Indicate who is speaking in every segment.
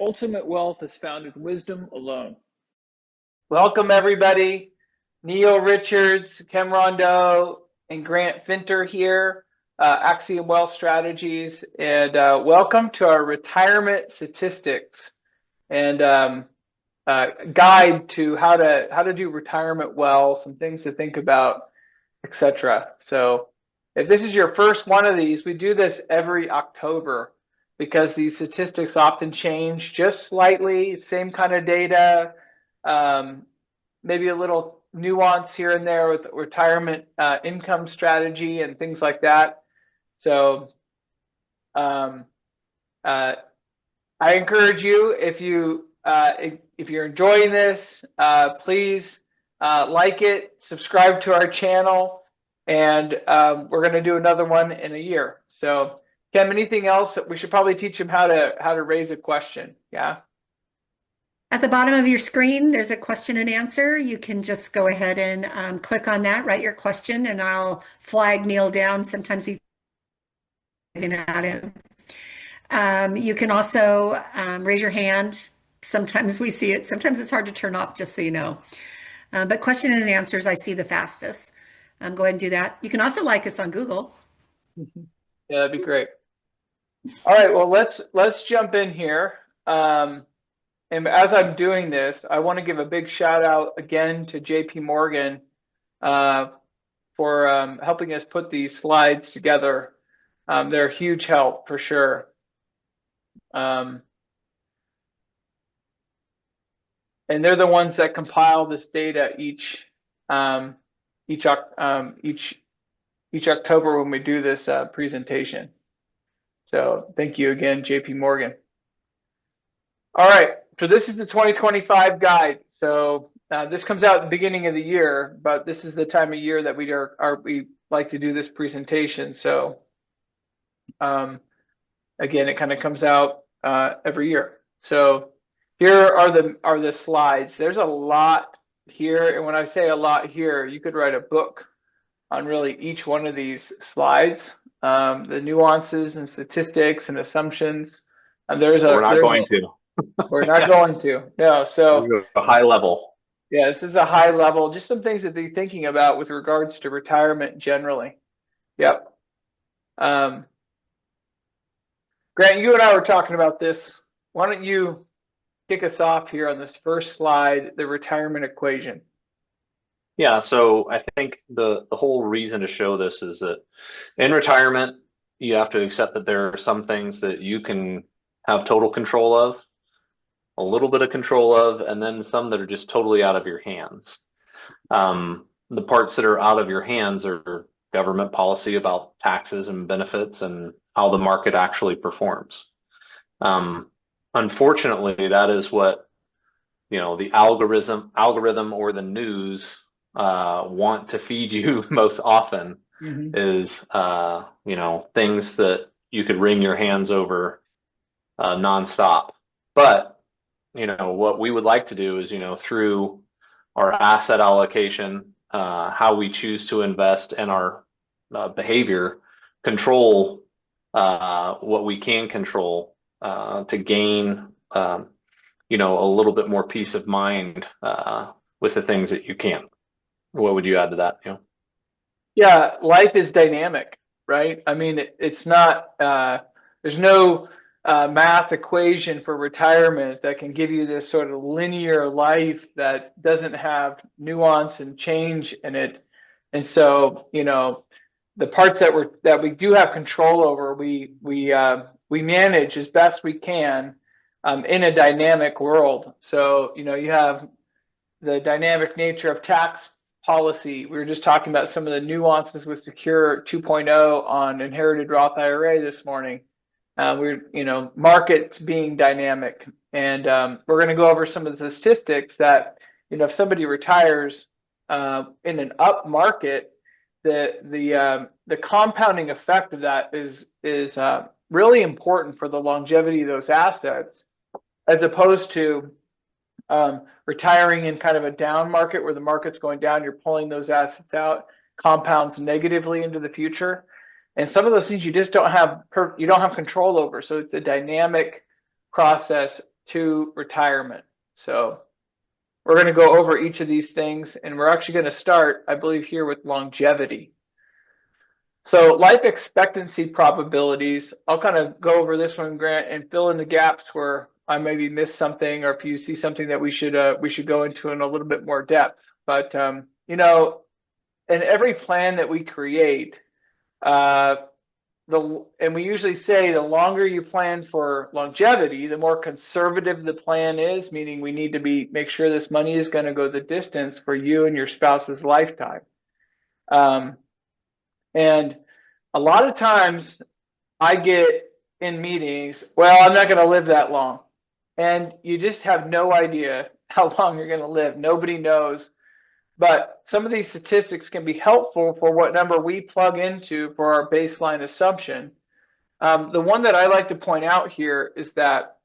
Speaker 1: Ultimate wealth is found in wisdom alone.
Speaker 2: Welcome, everybody. Neil Richards, Ken Rondeau, and Grant Finter here, Axiom Wealth Strategies, and welcome to our retirement statistics and guide to how to do retirement well, some things to think about, etc. So, if this is your first one of these, we do this every October because these statistics often change just slightly, same kind of data. Maybe a little nuance here and there with retirement income strategy and things like that. So I encourage you, if you're enjoying this, please like it, subscribe to our channel, and we're going to do another one in a year. So Kim, anything else? We should probably teach them how to raise a question. Yeah.
Speaker 3: At the bottom of your screen, there's a question and answer. You can just go ahead and click on that, write your question, and I'll flag Neil down. Sometimes he's at him. You can also raise your hand. Sometimes we see it. Sometimes it's hard to turn off, just so you know. But question and answers, I see the fastest. Go ahead and do that. You can also like us on Google.
Speaker 2: Yeah, that'd be great. All right, well, let's jump in here. And as I'm doing this, I want to give a big shout out again to JP Morgan for helping us put these slides together. They're a huge help for sure. And they're the ones that compile this data each October when we do this presentation. So thank you again, JP Morgan. All right. So this is the 2025 guide. So this comes out at the beginning of the year, but this is the time of year that we like to do this presentation. So again, it kind of comes out every year. So here are the slides. There's a lot here, and when I say a lot here, you could write a book on really each one of these slides, the nuances and statistics and assumptions. And
Speaker 4: we're not going to.
Speaker 2: We're not going to. No. So
Speaker 4: a high level.
Speaker 2: Yeah, this is a high level. Just some things to be thinking about with regards to retirement generally. Yep. Grant, you and I were talking about this. Why don't you kick us off here on this first slide, the retirement equation?
Speaker 4: Yeah, so I think the whole reason to show this is that in retirement, you have to accept that there are some things that you can have total control of, a little bit of control of, and then some that are just totally out of your hands. The parts that are out of your hands are government policy about taxes and benefits and how the market actually performs. Unfortunately, that is what the algorithm or the news want to feed you most often. Is things that you could wring your hands over nonstop. But what we would like to do is through our asset allocation, how we choose to invest, and our behavior, control what we can control to gain a little bit more peace of mind with the things that you can't. What would you add to that?
Speaker 2: Yeah, life is dynamic, right? I mean, it's not, there's no math equation for retirement that can give you this sort of linear life that doesn't have nuance and change in it. And so, the parts that we do have control over, we manage as best we can in a dynamic world. So, you have the dynamic nature of tax policy. We were just talking about some of the nuances with Secure 2.0 on inherited Roth IRA this morning. Markets being dynamic, and we're going to go over some of the statistics that if somebody retires in an up market, the compounding effect of that is really important for the longevity of those assets, as opposed to retiring in kind of a down market where the market's going down, you're pulling those assets out, compounds negatively into the future. And some of those things you just don't have control over. So it's a dynamic process to retirement. So we're going to go over each of these things, and we're actually going to start, I believe, here with longevity. So life expectancy probabilities, I'll kind of go over this one, Grant, and fill in the gaps where I maybe missed something, or if you see something that we should go into in a little bit more depth. But you know, in every plan that we create, and we usually say the longer you plan for longevity, the more conservative the plan is, meaning we need to make sure this money is going to go the distance for you and your spouse's lifetime. And a lot of times I get in meetings, well, I'm not going to live that long. And you just have no idea how long you're going to live. Nobody knows. But some of these statistics can be helpful for what number we plug into for our baseline assumption. The one that I like to point out here is that,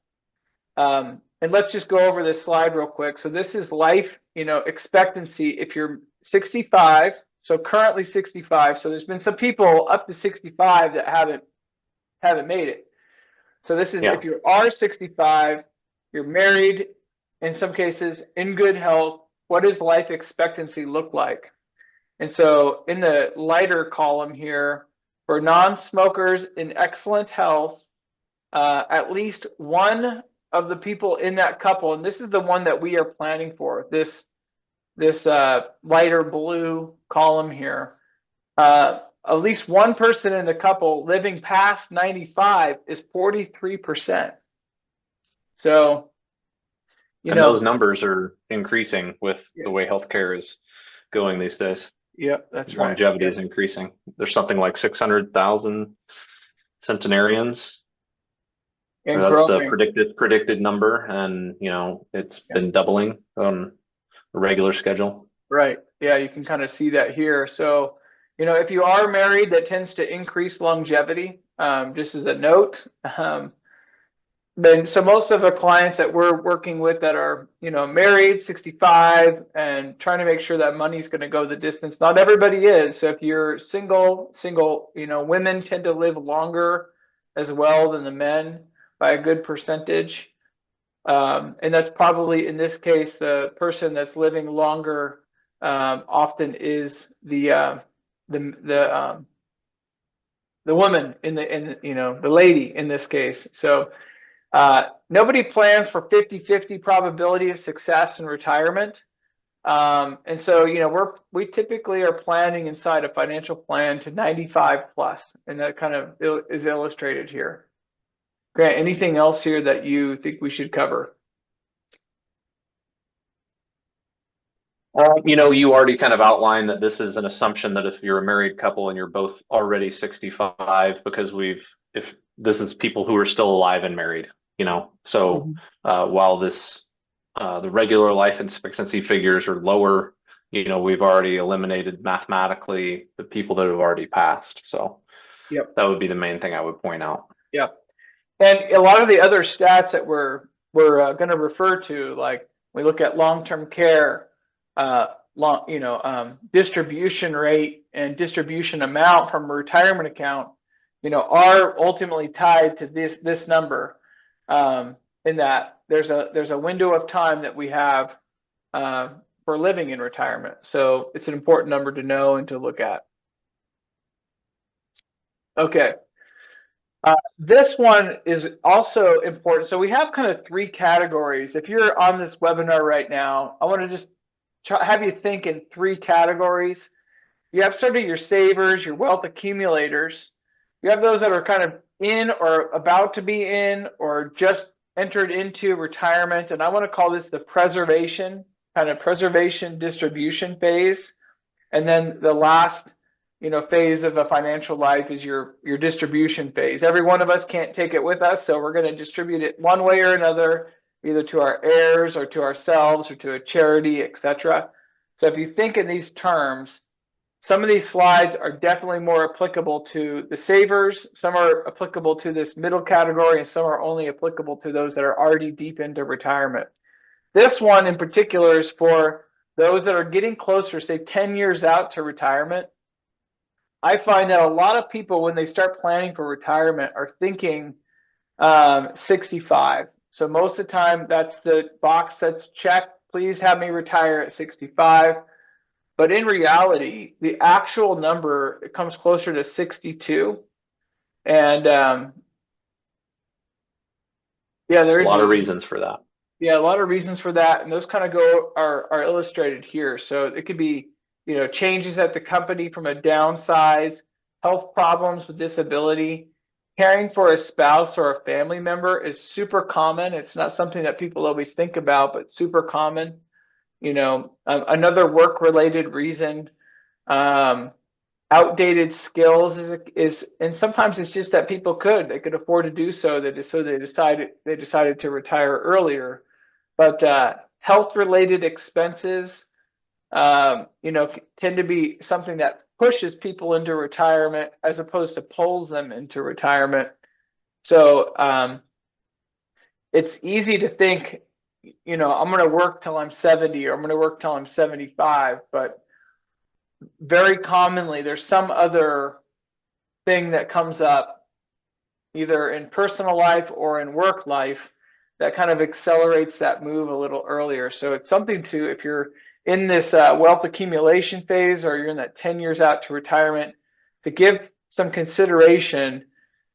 Speaker 2: and let's just go over this slide real quick. So this is life, expectancy. If you're 65, so currently 65. So there's been some people up to 65 that haven't made it. So this is if you are 65, you're married, in some cases in good health, what does life expectancy look like? And so in the lighter column here, for non-smokers in excellent health, at least one of the people in that couple, and this is the one that we are planning for, this lighter blue column here, at least one person in the couple living past 95 is 43%. So,
Speaker 4: and those numbers are increasing with the way healthcare is going these days.
Speaker 2: Yep, that's right.
Speaker 4: Longevity is increasing. There's something like 600,000 centenarians.
Speaker 2: And
Speaker 4: that's
Speaker 2: growing.
Speaker 4: the predicted number, and it's been doubling on a regular schedule.
Speaker 2: Right. Yeah, you can kind of see that here. So, if you are married, that tends to increase longevity. Just as a note. So most of the clients that we're working with that are, married, 65, and trying to make sure that money's going to go the distance. Not everybody is. So if you're single, women tend to live longer as well than the men by a good percentage. And that's probably, in this case, the person that's living longer often is the woman the lady in this case. So nobody plans for 50-50 probability of success in retirement. And so, we typically are planning inside a financial plan to 95 plus, and that kind of is illustrated here. Grant, anything else here that you think we should cover?
Speaker 4: You already kind of outlined that this is an assumption that if you're a married couple and you're both already 65, because if this is people who are still alive and married, so while the regular life expectancy figures are lower, we've already eliminated mathematically the people that have already passed. So that would be the main thing I would point out.
Speaker 2: Yep. And a lot of the other stats that we're going to refer to, like we look at long-term care, distribution rate and distribution amount from a retirement account, are ultimately tied to this number. In that there's a window of time that we have for living in retirement. So it's an important number to know and to look at. Okay. This one is also important. So we have kind of three categories. If you're on this webinar right now, I want to just have you think in three categories. You have sort of your savers, your wealth accumulators. You have those that are kind of in or about to be in or just entered into retirement. And I want to call this the preservation distribution phase. And then the last phase of a financial life is your distribution phase. Every one of us can't take it with us, so we're going to distribute it one way or another, either to our heirs or to ourselves or to a charity, etc. So if you think in these terms, some of these slides are definitely more applicable to the savers, some are applicable to this middle category, and some are only applicable to those that are already deep into retirement. This one in particular is for those that are getting closer, say 10 years out to retirement. I find that a lot of people, when they start planning for retirement, are thinking 65. So most of the time, that's the box that's checked. Please have me retire at 65. But in reality, the actual number, it comes closer to 62. And yeah,
Speaker 4: A
Speaker 2: there's
Speaker 4: lot of reasons for that.
Speaker 2: Yeah, a lot of reasons for that, and those kind of are illustrated here. So it could be, changes at the company from a downsize, health problems with disability, caring for a spouse or a family member is super common. It's not something that people always think about, but super common. Another work-related reason, outdated skills is, and sometimes it's just that they could afford to do so. They decided to retire earlier. But health-related expenses, tend to be something that pushes people into retirement as opposed to pulls them into retirement. So it's easy to think, I'm going to work till I'm 70 or I'm going to work till I'm 75, but very commonly there's some other thing that comes up either in personal life or in work life that kind of accelerates that move a little earlier. So it's something to, if you're in this wealth accumulation phase or you're in that 10 years out to retirement, to give some consideration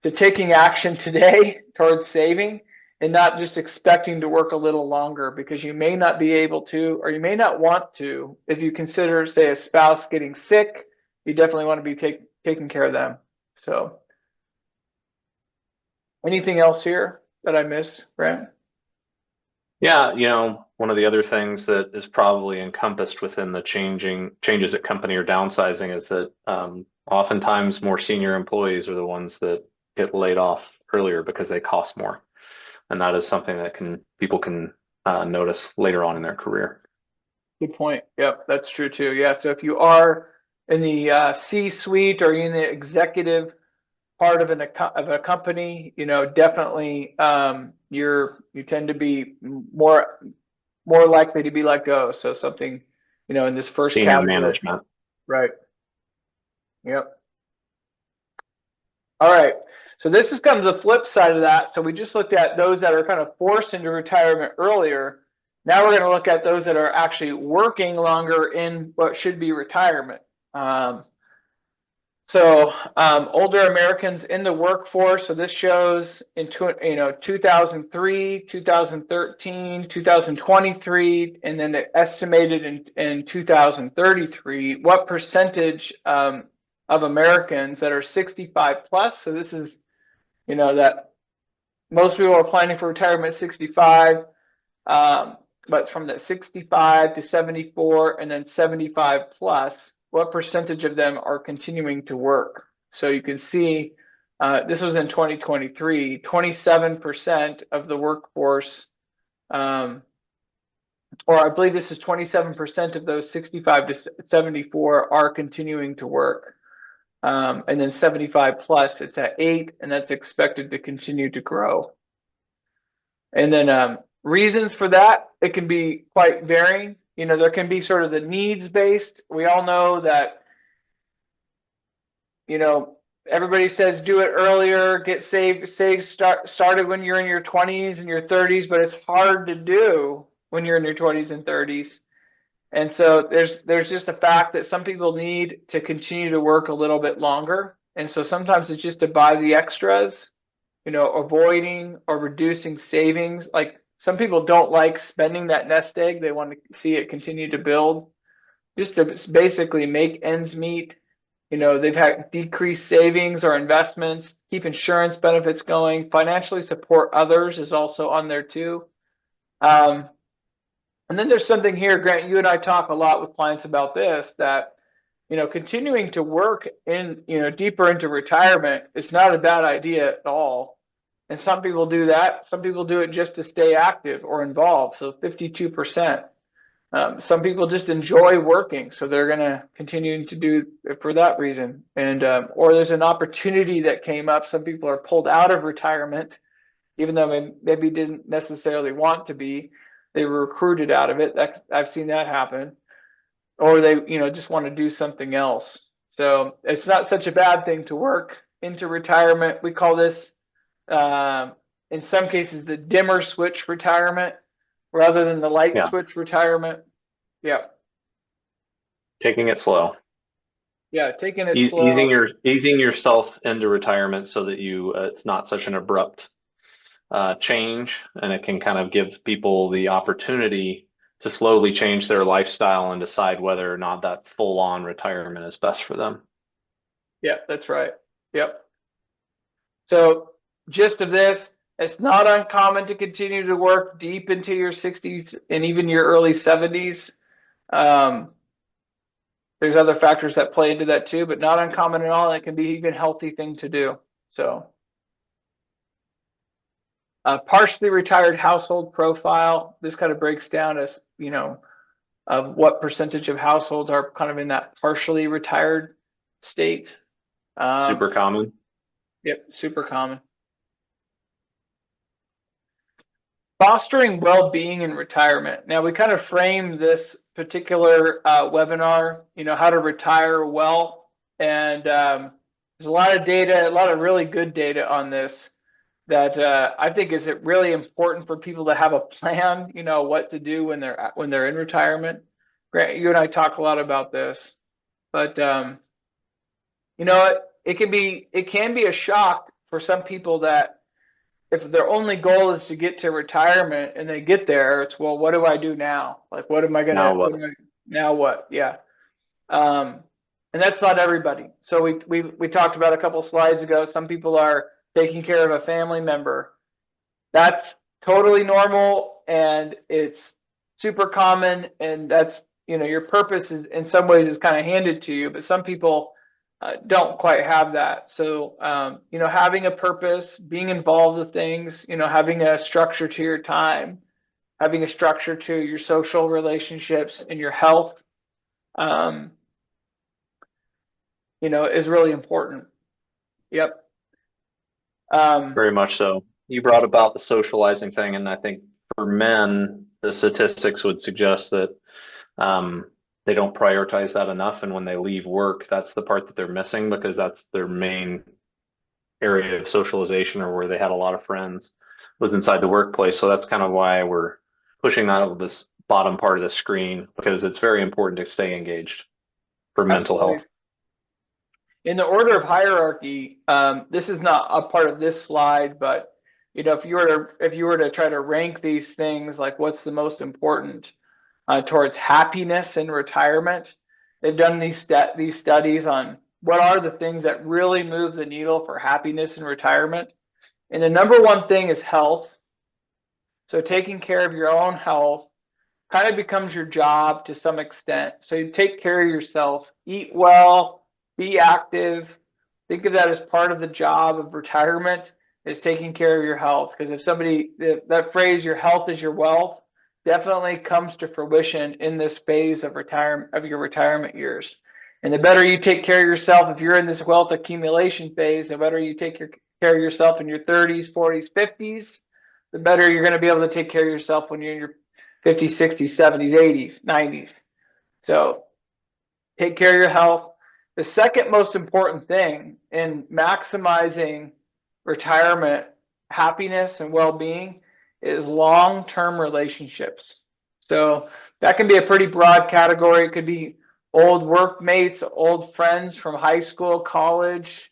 Speaker 2: to taking action today towards saving and not just expecting to work a little longer, because you may not be able to, or you may not want to. If you consider, say, a spouse getting sick, you definitely want to be taking care of them. So anything else here that I missed, Grant?
Speaker 4: Yeah, one of the other things that is probably encompassed within the changes at company or downsizing is that oftentimes more senior employees are the ones that get laid off earlier because they cost more. And that is something that people can notice later on in their career.
Speaker 2: Good point. Yep, that's true too. Yeah, so if you are in the C-suite or in the executive part of a company, definitely you tend to be more likely to be let go. So something, in this first
Speaker 4: Senior
Speaker 2: category.
Speaker 4: management.
Speaker 2: Right. Yep. All right. So this is kind of the flip side of that. So we just looked at those that are kind of forced into retirement earlier. Now we're going to look at those that are actually working longer in what should be retirement. Older Americans in the workforce. So this shows in 2003, 2013, 2023, and then estimated in 2033 what percentage of Americans that are 65 plus. So this is that most people are planning for retirement at 65, but from the 65 to 74 and then 75 plus, what percentage of them are continuing to work? So you can see this was in 2023, 27% of the workforce, or I believe this is 27% of those 65 to 74 are continuing to work. And then 75 plus, it's at 8, and that's expected to continue to grow. And then reasons for that, it can be quite varying. There can be sort of the needs based. We all know that, everybody says do it earlier, get started when you're in your 20s and your 30s, but it's hard to do when you're in your 20s and 30s. And so there's just a fact that some people need to continue to work a little bit longer. And so sometimes it's just to buy the extras, avoiding or reducing savings. Like some people don't like spending that nest egg. They want to see it continue to build, just to basically make ends meet. They've had decreased savings or investments, keep insurance benefits going, financially support others is also on there too. And then there's something here, Grant, you and I talk a lot with clients about this, that, continuing to work in, deeper into retirement is not a bad idea at all. And some people do that. Some people do it just to stay active or involved. So 52%. Some people just enjoy working, so they're going to continue to do it for that reason. And or there's an opportunity that came up. Some people are pulled out of retirement, even though maybe didn't necessarily want to be. They were recruited out of it. I've seen that happen. Or they, just want to do something else. So it's not such a bad thing to work into retirement. We call this in some cases, the dimmer switch retirement rather than the light
Speaker 4: Yeah.
Speaker 2: switch retirement. Yeah.
Speaker 4: Taking it slow.
Speaker 2: Yeah, taking it
Speaker 4: Easing
Speaker 2: slow.
Speaker 4: easing yourself into retirement so that you it's not such an abrupt change, and it can kind of give people the opportunity to slowly change their lifestyle and decide whether or not that full-on retirement is best for them.
Speaker 2: Yeah, that's right. Yep. So, gist of this, it's not uncommon to continue to work deep into your 60s and even your early 70s. There's other factors that play into that too, but not uncommon at all. And it can be even a healthy thing to do. So, partially retired household profile. This kind of breaks down as, of what percentage of households are kind of in that partially retired state.
Speaker 4: Super common.
Speaker 2: Yep, super common. Fostering well-being in retirement. Now, we kind of frame this particular webinar, how to retire well. And there's a lot of data, a lot of really good data on this that I think is it really important for people to have a plan, what to do when they're in retirement. Grant, you and I talk a lot about this, but it can be a shock for some people that if their only goal is to get to retirement and they get there, it's, well, what do I do now? Like, what am I going to, now what? Yeah. And that's not everybody. So we talked about a couple slides ago, some people are taking care of a family member. That's totally normal and it's super common. And that's, your purpose is in some ways is kind of handed to you, but some people don't quite have that. So, having a purpose, being involved with things, having a structure to your time, having a structure to your social relationships and your health, is really important. Yep.
Speaker 4: Very much so. You brought about the socializing thing, and I think for men, the statistics would suggest that they don't prioritize that enough, and when they leave work, that's the part that they're missing because that's their main area of socialization or where they had a lot of friends was inside the workplace. So that's kind of why we're pushing that over this bottom part of the screen, because it's very important to stay engaged for mental health.
Speaker 2: In the order of hierarchy, this is not a part of this slide, but if you were to try to rank these things, like what's the most important towards happiness in retirement, they've done these studies on what are the things that really move the needle for happiness in retirement. And the number one thing is health. So taking care of your own health kind of becomes your job to some extent. So you take care of yourself, eat well, be active. Think of that as part of the job of retirement, is taking care of your health. Because if that phrase, your health is your wealth, definitely comes to fruition in this phase of your retirement years. And the better you take care of yourself, if you're in this wealth accumulation phase, the better you take care of yourself in your 30s, 40s, 50s, the better you're going to be able to take care of yourself when you're in your 50s, 60s, 70s, 80s, 90s. So take care of your health. The second most important thing in maximizing retirement happiness and well-being is long-term relationships. So that can be a pretty broad category. It could be old workmates, old friends from high school, college,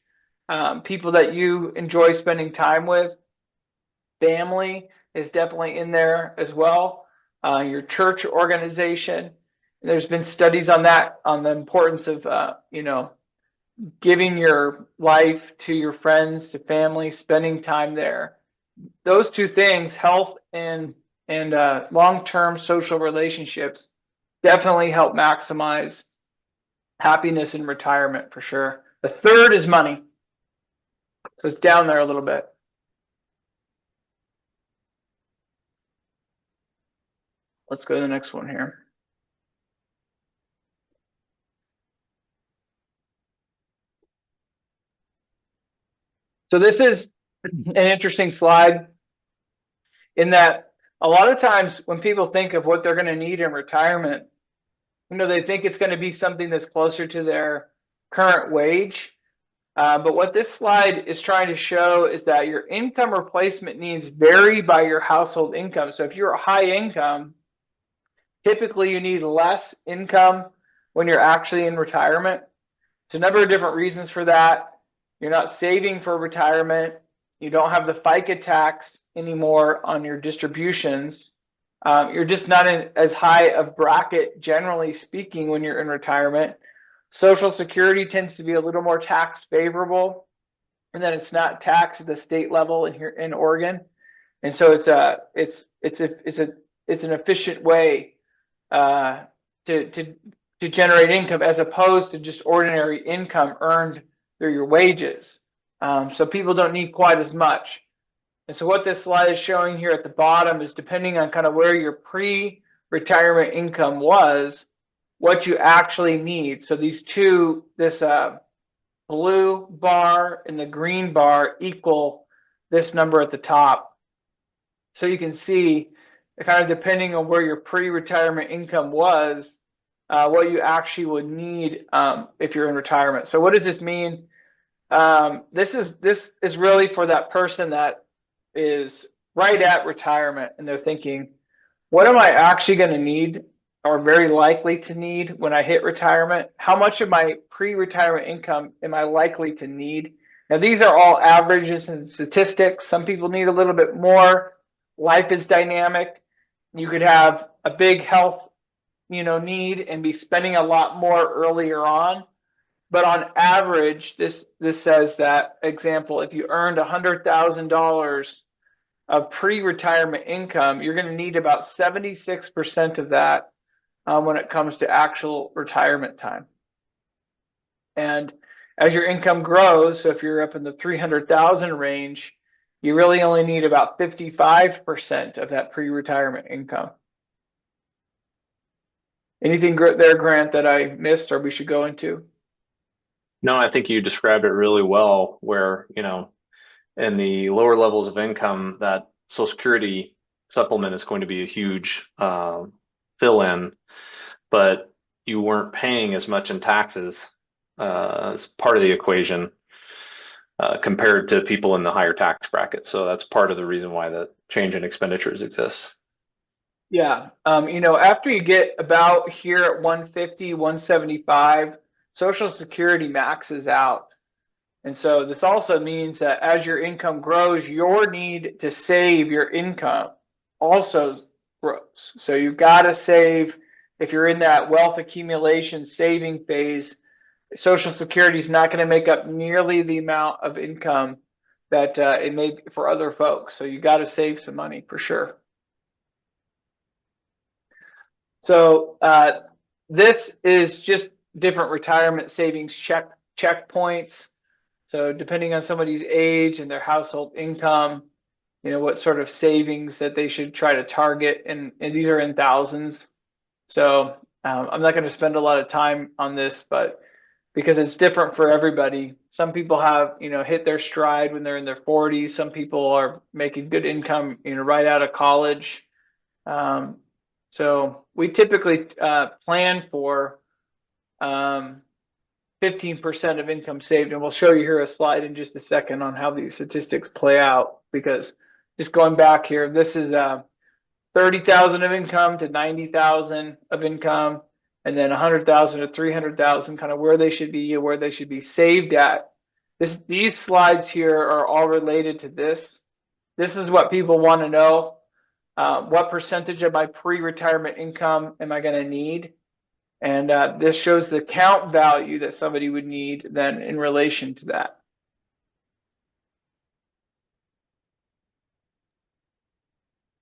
Speaker 2: people that you enjoy spending time with. Family is definitely in there as well. Your church organization. There's been studies on that, on the importance of, giving your life to your friends, to family, spending time there. Those two things, health and long-term social relationships, definitely help maximize happiness in retirement for sure. The third is money. So it's down there a little bit. Let's go to the next one here. So this is an interesting slide in that a lot of times when people think of what they're going to need in retirement, they think it's going to be something that's closer to their current wage. But what this slide is trying to show is that your income replacement needs vary by your household income. So if you're a high income, typically you need less income when you're actually in retirement. There's a number of different reasons for that. You're not saving for retirement. You don't have the FICA tax anymore on your distributions. You're just not in as high of bracket, generally speaking, when you're in retirement. Social Security tends to be a little more tax favorable, and then it's not taxed at the state level in here in Oregon, and so it's an efficient way to generate income as opposed to just ordinary income earned through your wages. So people don't need quite as much. And so what this slide is showing here at the bottom is depending on kind of where your pre-retirement income was, what you actually need. So these two, this blue bar and the green bar equal this number at the top. So you can see kind of depending on where your pre-retirement income was, what you actually would need if you're in retirement. So what does this mean? This is really for that person that is right at retirement and they're thinking, what am I actually going to need or very likely to need when I hit retirement? How much of my pre-retirement income am I likely to need? Now, these are all averages and statistics. Some people need a little bit more. Life is dynamic. You could have a big health, need and be spending a lot more earlier on. But on average, this says that, example, if you earned $100,000 of pre-retirement income, you're going to need about 76% of that when it comes to actual retirement time. And as your income grows, so if you're up in the 300,000 range, you really only need about 55% of that pre-retirement income. Anything there, Grant, that I missed or we should go into?
Speaker 4: No, I think you described it really well, where, in the lower levels of income, that Social Security supplement is going to be a huge fill-in, but you weren't paying as much in taxes as part of the equation compared to people in the higher tax bracket. So that's part of the reason why the change in expenditures exists.
Speaker 2: Yeah. After you get about here at 150, 175, Social Security maxes out. And so this also means that as your income grows, your need to save your income also grows. So you've got to save. If you're in that wealth accumulation saving phase, Social Security is not going to make up nearly the amount of income that it may be for other folks. So you got to save some money for sure. So this is just different retirement savings checkpoints. So depending on somebody's age and their household income, what sort of savings that they should try to target, and these are in thousands. So I'm not going to spend a lot of time on this, but because it's different for everybody. Some people have, hit their stride when they're in their 40s. Some people are making good income, right out of college. So we typically plan for 15% of income saved, and we'll show you here a slide in just a second on how these statistics play out. Because just going back here, this is 30,000 of income to 90,000 of income, and then 100,000 to 300,000, kind of where they should be and where they should be saved at. These slides here are all related to this. This is what people want to know. What percentage of my pre-retirement income am I going to need? And this shows the account value that somebody would need then in relation to that.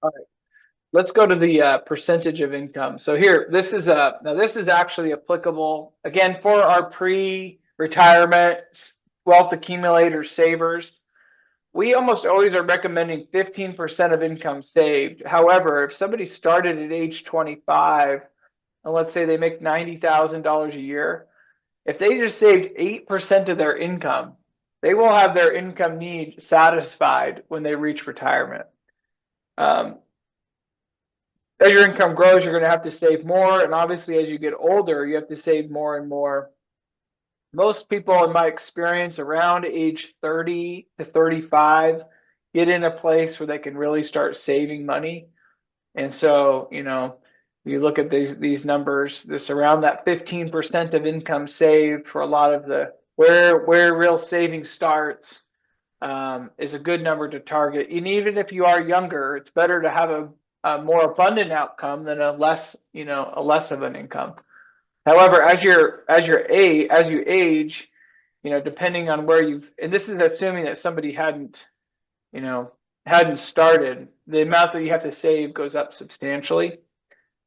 Speaker 2: All right, let's go to the percentage of income. So here, this is actually applicable again for our pre-retirement wealth accumulator savers. We almost always are recommending 15% of income saved. However, if somebody started at age 25, and let's say they make $90,000 a year, if they just saved 8% of their income, they will have their income need satisfied when they reach retirement. As your income grows, you're going to have to save more. And obviously, as you get older, you have to save more and more most people in my experience around age 30 to 35 get in a place where they can really start saving money. And so, you look at these numbers, this around that 15% of income saved for a lot of the where real saving starts is a good number to target. And even if you are younger, it's better to have a more abundant outcome than a less of an income. However, as you age, depending on where and this is assuming that somebody hadn't started, the amount that you have to save goes up substantially.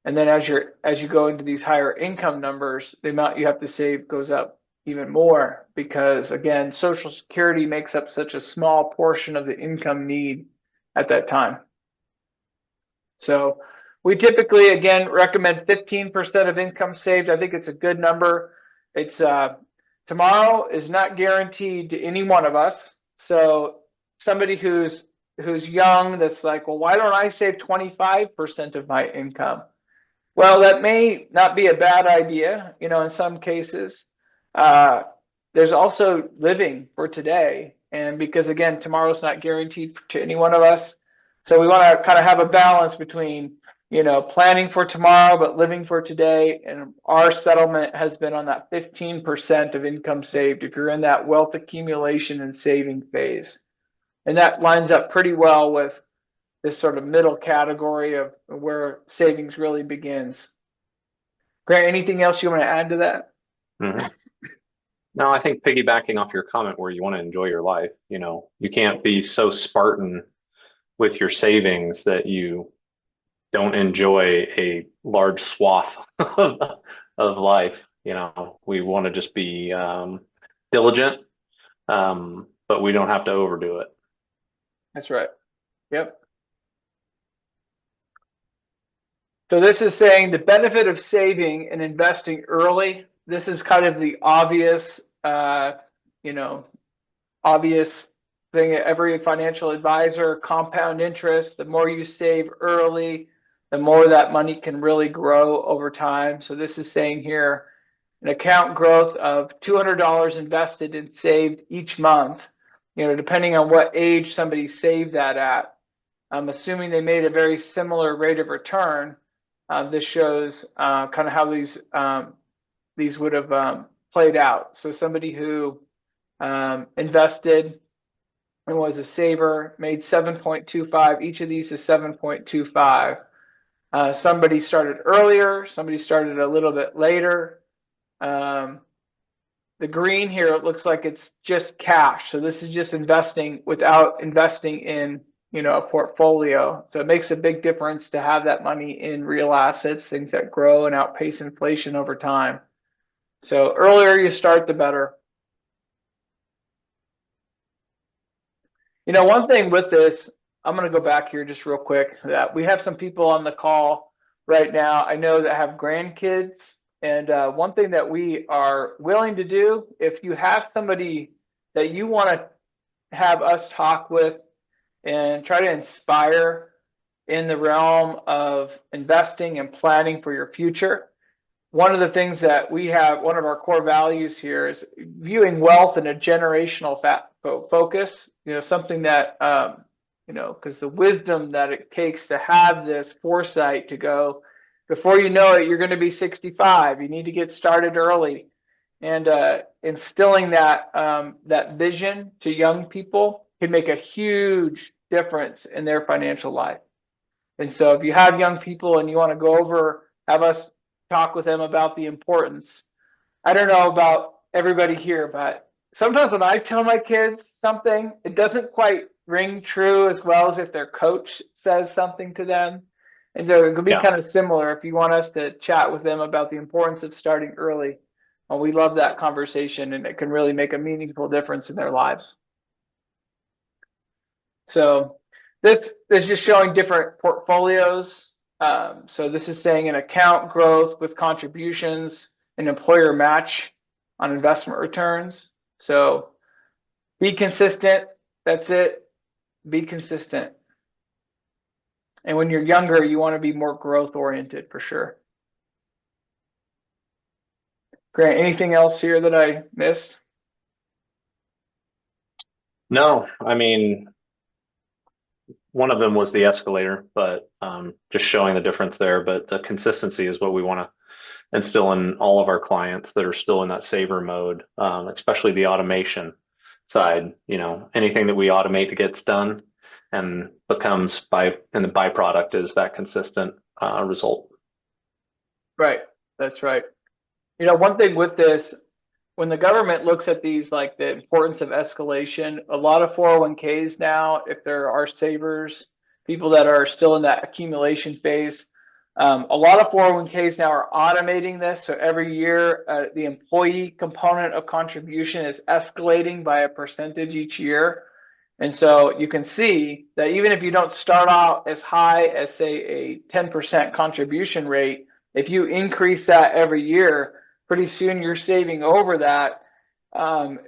Speaker 2: And then as you go into these higher income numbers, the amount you have to save goes up even more, because again, Social Security makes up such a small portion of the income need at that time. So we typically, again, recommend 15% of income saved. I think it's a good number. It's tomorrow is not guaranteed to any one of us. So somebody who's young, that's like, well, why don't I save 25% of my income? Well, that may not be a bad idea, in some cases. There's also living for today. And because, again, tomorrow's not guaranteed to any one of us. So we want to kind of have a balance between, planning for tomorrow, but living for today. And our settlement has been on that 15% of income saved if you're in that wealth accumulation and saving phase. And that lines up pretty well with this sort of middle category of where savings really begins. Grant, anything else you want to add to that?
Speaker 4: Mm-hmm. No, I think piggybacking off your comment where you want to enjoy your life, you can't be so Spartan with your savings that you don't enjoy a large swath of life. We want to just be diligent, but we don't have to overdo it.
Speaker 2: That's right. Yep. So this is saying the benefit of saving and investing early. This is kind of the obvious, obvious thing. Every financial advisor, compound interest. The more you save early, the more that money can really grow over time. So this is saying here, an account growth of $200 invested and saved each month. Depending on what age somebody saved that at. I'm assuming they made a very similar rate of return. This shows kind of how these would have played out. So somebody who invested and was a saver made 7.25. Each of these is 7.25. Somebody started earlier. Somebody started a little bit later. The green here, it looks like it's just cash. So this is just investing without investing in a portfolio. So it makes a big difference to have that money in real assets, things that grow and outpace inflation over time. So earlier you start, the better. One thing with this, I'm going to go back here just real quick, that we have some people on the call right now, I know, that have grandkids. And one thing that we are willing to do, if you have somebody that you want to have us talk with and try to inspire in the realm of investing and planning for your future, one of the things that we have, one of our core values here, is viewing wealth in a generational focus. Something that, because the wisdom that it takes to have this foresight to go, before you know it, you're going to be 65. You need to get started early, and instilling that vision to young people can make a huge difference in their financial life. And so if you have young people and you want to go over, have us talk with them about the importance. I don't know about everybody here, but sometimes when I tell my kids something, it doesn't quite ring true as well as if their coach says something to them. And so it could be kind of similar if you want us to chat with them about the importance of starting early. Well, we love that conversation, and it can really make a meaningful difference in their lives. So this is just showing different portfolios. So this is saying an account growth with contributions, an employer match on investment returns. So be consistent. That's it. Be consistent. And when you're younger, you want to be more growth oriented for sure. Grant, anything else here that I missed?
Speaker 4: No, I mean, one of them was the escalator, but just showing the difference there. But the consistency is what we want to instill in all of our clients that are still in that saver mode, especially the automation side. Anything that we automate that gets done and and the byproduct is that consistent result.
Speaker 2: Right. That's right. One thing with this, when the government looks at these, like the importance of escalation, a lot of 401ks now, if there are savers, people that are still in that accumulation phase, a lot of 401ks now are automating this. So every year, the employee component of contribution is escalating by a percentage each year. And so you can see that even if you don't start out as high as, say, a 10% contribution rate, if you increase that every year, pretty soon you're saving over that. And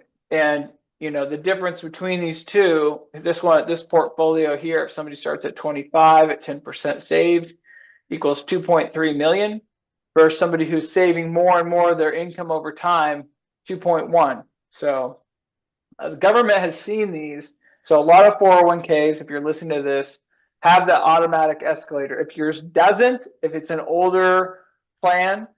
Speaker 2: the difference between these two, this portfolio here, if somebody starts at 25 at 10% saved, equals 2.3 million, versus somebody who's saving more and more of their income over time, 2.1. So the government has seen these. So a lot of 401ks, if you're listening to this, have that automatic escalator. If yours doesn't, if it's an older plan,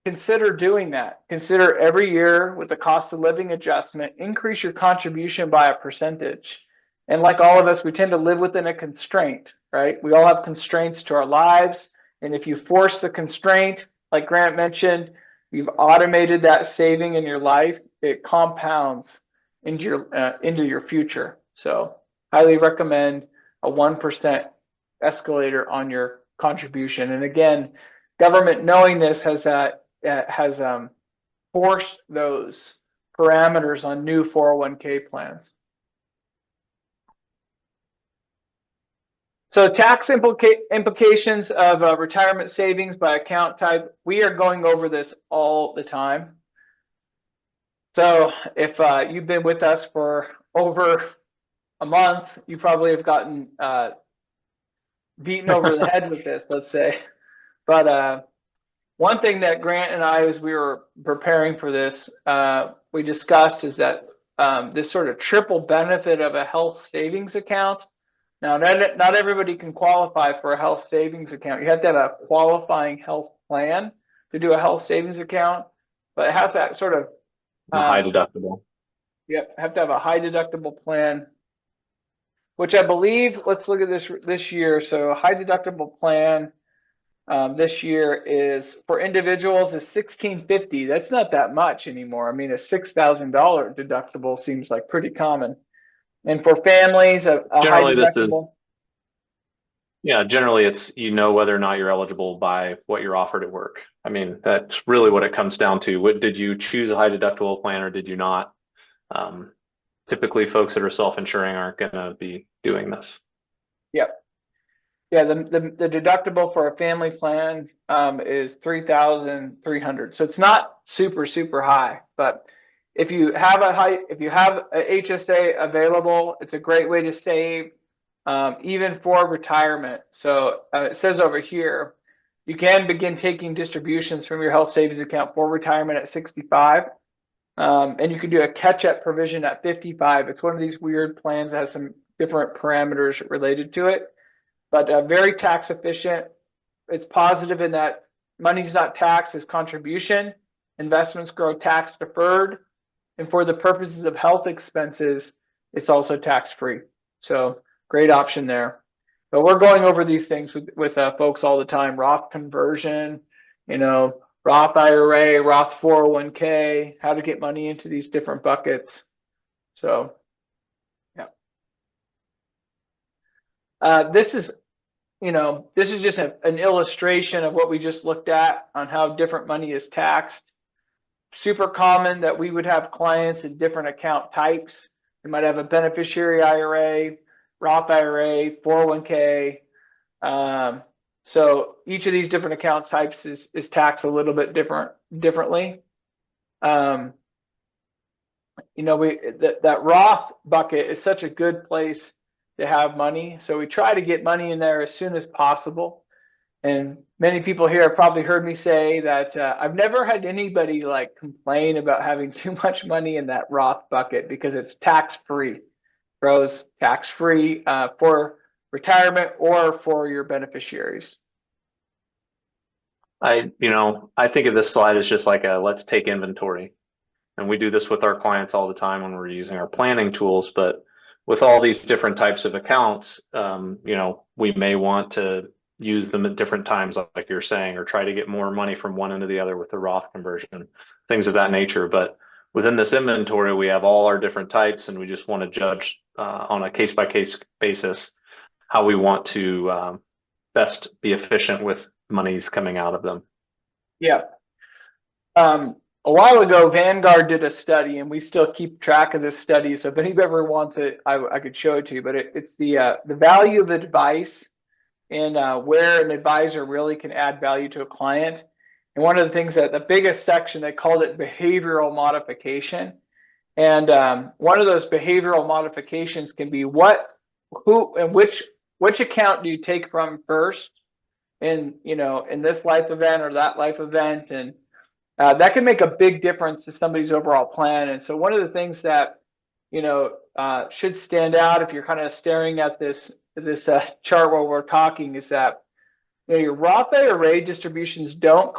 Speaker 2: consider doing that. Consider every year with the cost of living adjustment, increase your contribution by a percentage. And like all of us, we tend to live within a constraint, right? We all have constraints to our lives. And if you force the constraint, like Grant mentioned, you've automated that saving in your life, it compounds into your future. So highly recommend a 1% escalator on your contribution. And again, government knowing this has forced those parameters on new 401k plans. So tax implications of retirement savings by account type, we are going over this all the time. So if you've been with us for over a month, you probably have gotten beaten over the head with this, let's say. But one thing that Grant and I, as we were preparing for this, we discussed is that this sort of triple benefit of a health savings account. Now, not everybody can qualify for a health savings account. You have to have a qualifying health plan to do a health savings account, but it has that sort of
Speaker 4: high deductible.
Speaker 2: Yep, have to have a high deductible plan, which I believe, let's look at this year. So a high deductible plan this year is for individuals is $1,650. That's not that much anymore. I mean, a $6,000 deductible seems like pretty common. And for families, a
Speaker 4: Generally,
Speaker 2: high deductible.
Speaker 4: Generally it's whether or not you're eligible by what you're offered at work. I mean, that's really what it comes down to. Did you choose a high deductible plan or did you not? Typically, folks that are self-insuring aren't going to be doing this.
Speaker 2: Yep. Yeah, the deductible for a family plan is $3,300. So it's not super high, but if you have a HSA available, it's a great way to save, even for retirement. So it says over here, you can begin taking distributions from your health savings account for retirement at 65. And you can do a catch-up provision at 55. It's one of these weird plans that has some different parameters related to it, but very tax efficient. It's positive in that money's not taxed as contribution. Investments grow tax deferred. And for the purposes of health expenses, it's also tax-free. So great option there. But we're going over these things with folks all the time. Roth conversion, Roth IRA, Roth 401k, how to get money into these different buckets. So, yeah. This is just an illustration of what we just looked at on how different money is taxed. Super common that we would have clients in different account types. They might have a beneficiary IRA, Roth IRA, 401k. So each of these different account types is taxed a little bit differently. That Roth bucket is such a good place to have money. So we try to get money in there as soon as possible. And many people here have probably heard me say that I've never had anybody like complain about having too much money in that Roth bucket because it's tax-free. Grows tax-free for retirement or for your beneficiaries.
Speaker 4: I think of this slide as just like a let's take inventory. And we do this with our clients all the time when we're using our planning tools. But with all these different types of accounts, we may want to use them at different times, like you're saying, or try to get more money from one end to the other with the Roth conversion, things of that nature. But within this inventory, we have all our different types, and we just want to judge on a case by case basis how we want to best be efficient with monies coming out of them.
Speaker 2: Yeah. A while ago, Vanguard did a study, and we still keep track of this study. So if anybody ever wants it, I could show it to you. But it's the value of advice and where an advisor really can add value to a client. And one of the things that the biggest section, they called it behavioral modification. And one of those behavioral modifications can be who, and which account do you take from first in this life event or that life event, and that can make a big difference to somebody's overall plan. And so one of the things that should stand out if you're kind of staring at this chart while we're talking is that your Roth IRA distributions don't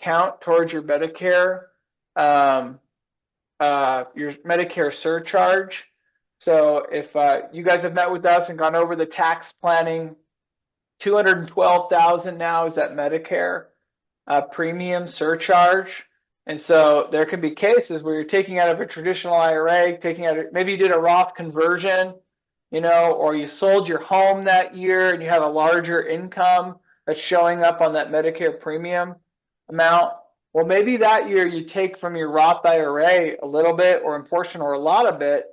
Speaker 2: count towards your Medicare surcharge. So if you guys have met with us and gone over the tax planning, $212,000 now is that Medicare premium surcharge. And so there can be cases where you're taking out of a traditional IRA, maybe you did a Roth conversion, or you sold your home that year and you have a larger income that's showing up on that Medicare premium amount. Well, maybe that year you take from your Roth IRA a little bit or in portion or a lot of it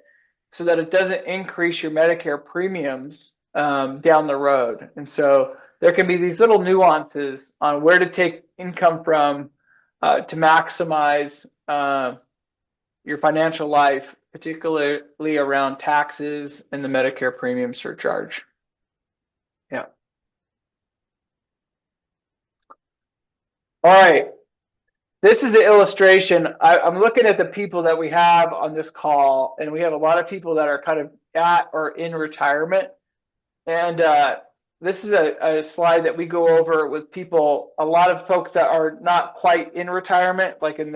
Speaker 2: so that it doesn't increase your Medicare premiums down the road. And so there can be these little nuances on where to take income from to maximize your financial life, particularly around taxes and the Medicare premium surcharge. Yeah. All right. This is the illustration. I'm looking at the people that we have on this call, and we have a lot of people that are kind of at or in retirement. And this is a slide that we go over with people, a lot of folks that are not quite in retirement, like in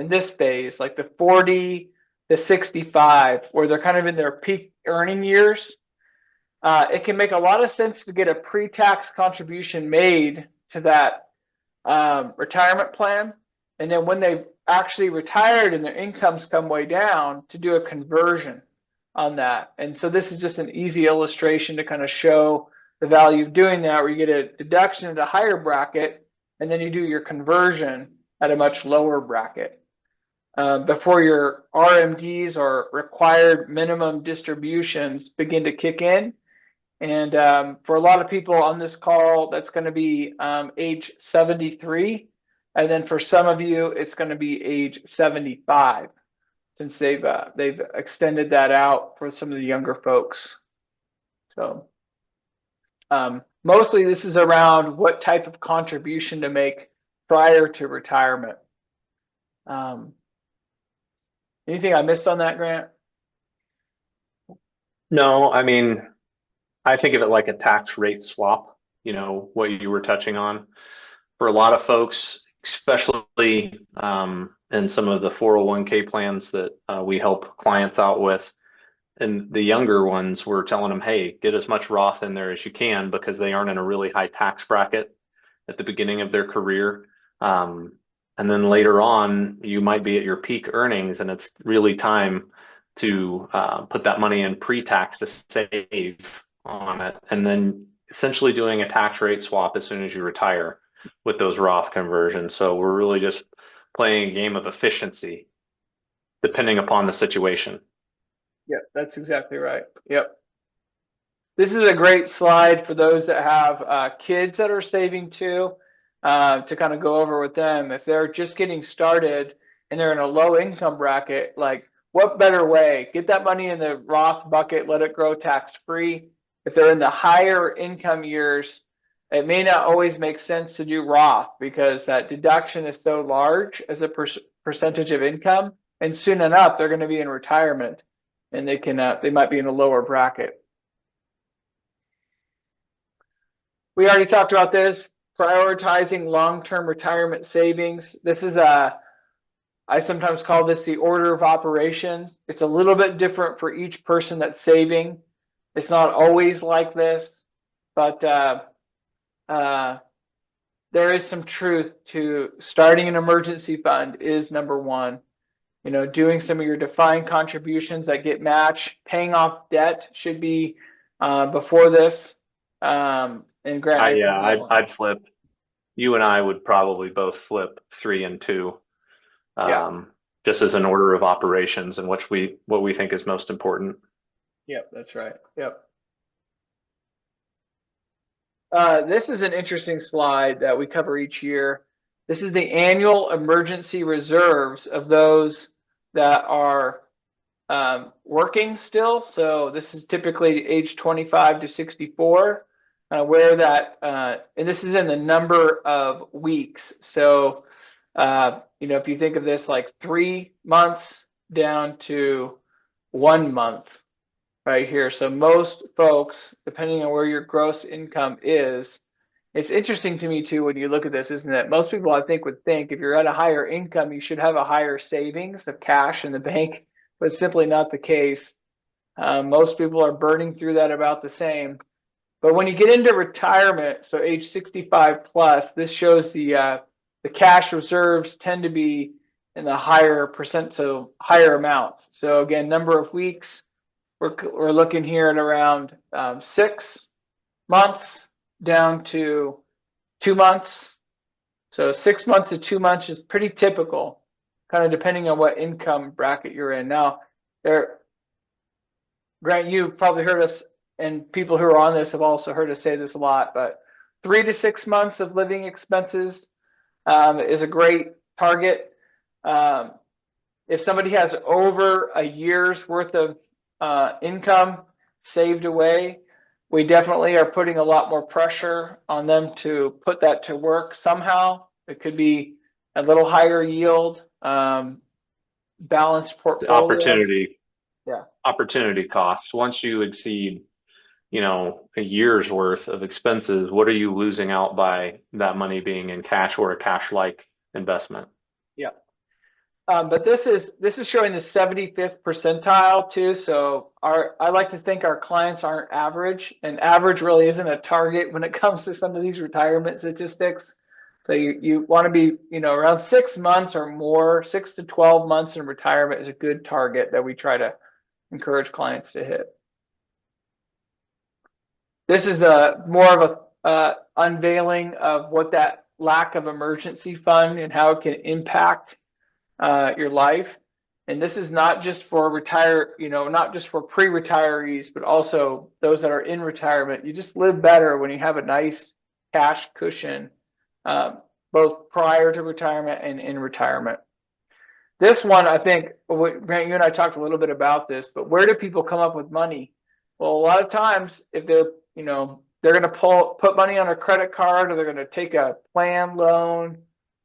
Speaker 2: this phase, like the 40 to 65, where they're kind of in their peak earning years. It can make a lot of sense to get a pre-tax contribution made to that retirement plan. And then when they've actually retired and their incomes come way down, to do a conversion on that. And so this is just an easy illustration to kind of show the value of doing that, where you get a deduction at a higher bracket, and then you do your conversion at a much lower bracket. Before your RMDs or required minimum distributions begin to kick in. And for a lot of people on this call, that's going to be age 73. And then for some of you, it's going to be age 75, since they've extended that out for some of the younger folks. So mostly this is around what type of contribution to make prior to retirement. Anything I missed on that, Grant?
Speaker 4: No, I mean, I think of it like a tax rate swap, what you were touching on. For a lot of folks, especially in some of the 401k plans that we help clients out with, and the younger ones, we're telling them, hey, get as much Roth in there as you can, because they aren't in a really high tax bracket at the beginning of their career. And then later on, you might be at your peak earnings, and it's really time to put that money in pre-tax to save on it, and then essentially doing a tax rate swap as soon as you retire with those Roth conversions. So we're really just playing a game of efficiency depending upon the situation.
Speaker 2: Yep, that's exactly right. Yep. This is a great slide for those that have kids that are saving too, to kind of go over with them. If they're just getting started and they're in a low income bracket, like what better way? Get that money in the Roth bucket, let it grow tax free. If they're in the higher income years, it may not always make sense to do Roth because that deduction is so large as a percentage of income, and soon enough they're going to be in retirement, and they might be in a lower bracket. We already talked about this, prioritizing long-term retirement savings. This is I sometimes call this the order of operations. It's a little bit different for each person that's saving. It's not always like this, but there is some truth to starting an emergency fund is number one. You know, doing some of your defined contributions that get matched, paying off debt should be before this. And Grant,
Speaker 4: I'd flip. You and I would probably both flip 3 and 2, just as an order of operations and what we think is most important.
Speaker 2: Yep, that's right. Yep. This is an interesting slide that we cover each year. This is the annual emergency reserves of those that are working still. So this is typically age 25 to 64. Where that, and this is in the number of weeks. So, you know, if you think of this like 3 months down to 1 month right here. So most folks, depending on where your gross income is, it's interesting to me too when you look at this, isn't it? Most people I think would think if you're at a higher income, you should have a higher savings of cash in the bank, but it's simply not the case. Most people are burning through that about the same. But when you get into retirement, so age 65 plus, this shows the cash reserves tend to be in the higher percent, so higher amounts. So again, number of weeks, we're looking here at around 6 months down to 2 months. So 6 months to 2 months is pretty typical, kind of depending on what income bracket you're in. Now, Grant, you've probably heard us, and people who are on this have also heard us say this a lot, but 3 to 6 months of living expenses is a great target. If somebody has over a year's worth of income saved away, we definitely are putting a lot more pressure on them to put that to work somehow. It could be a little higher yield, balanced portfolio.
Speaker 4: Opportunity cost. Once you exceed, you know, a year's worth of expenses, what are you losing out by that money being in cash or a cash-like investment?
Speaker 2: Yeah. But this is showing the 75th percentile too. So I like to think our clients aren't average, and average really isn't a target when it comes to some of these retirement statistics. So you want to be, you know, around 6 months or more. 6 to 12 months in retirement is a good target that we try to encourage clients to hit. This is more of a unveiling of what that lack of emergency fund and how it can impact your life. And this is not just for not just for pre-retirees, but also those that are in retirement. You just live better when you have a nice cash cushion, both prior to retirement and in retirement. This one, I think, Grant, you and I talked a little bit about this, but where do people come up with money? Well, a lot of times, if they're going to put money on a credit card, or they're going to take a plan loan,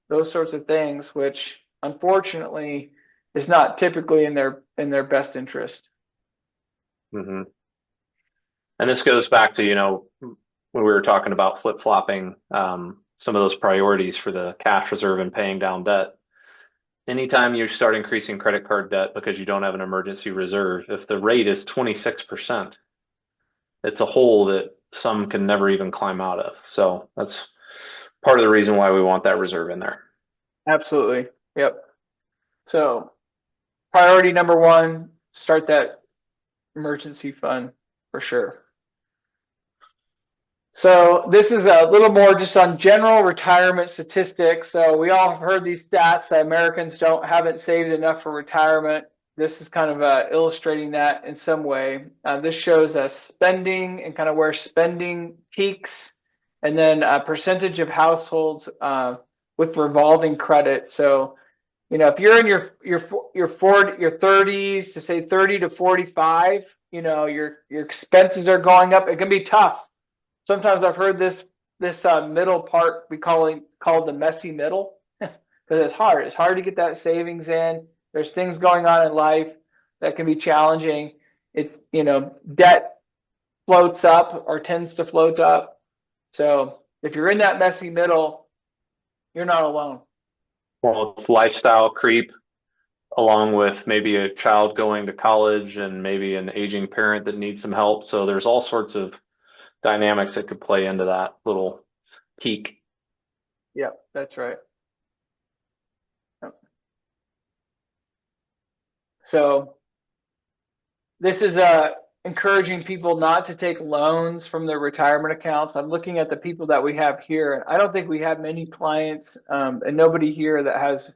Speaker 2: those sorts of things, which unfortunately is not typically in their best interest.
Speaker 4: Mm-hmm. And this goes back to, you know, when we were talking about flip-flopping some of those priorities for the cash reserve and paying down debt. Anytime you start increasing credit card debt because you don't have an emergency reserve, if the rate is 26%, it's a hole that some can never even climb out of. So that's part of the reason why we want that reserve in there.
Speaker 2: Absolutely. Yep. So priority number one, start that emergency fund for sure. So this is a little more just on general retirement statistics. So we all have heard these stats that Americans haven't saved enough for retirement. This is kind of illustrating that in some way. This shows us spending and kind of where spending peaks, and then a percentage of households with revolving credit. So, you know, if you're in your 30s to say 30 to 45, you know, your expenses are going up. It can be tough. Sometimes I've heard this this middle part we called the messy middle, because it's hard. It's hard to get that savings in. There's things going on in life that can be challenging. Debt floats up or tends to float up. So if you're in that messy middle, you're not alone.
Speaker 4: Well, it's lifestyle creep, along with maybe a child going to college and maybe an aging parent that needs some help. So there's all sorts of dynamics that could play into that little peak.
Speaker 2: Yep, that's right. Yep. So this is encouraging people not to take loans from their retirement accounts. I'm looking at the people that we have here, and I don't think we have many clients and nobody here that has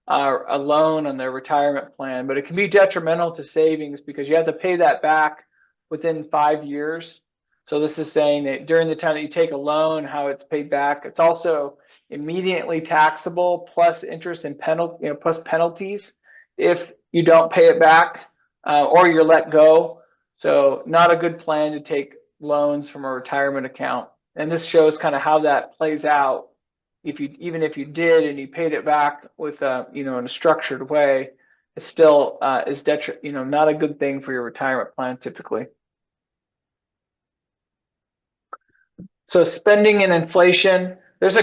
Speaker 2: a loan on their retirement plan, but it can be detrimental to savings because you have to pay that back within 5 years. So this is saying that during the time that you take a loan, how it's paid back. It's also immediately taxable plus interest and plus penalties if you don't pay it back or you're let go. So not a good plan to take loans from a retirement account. And this shows kind of how that plays out. Even if you did and you paid it back with in a structured way, it still is not a good thing for your retirement plan typically. So spending and inflation. There's a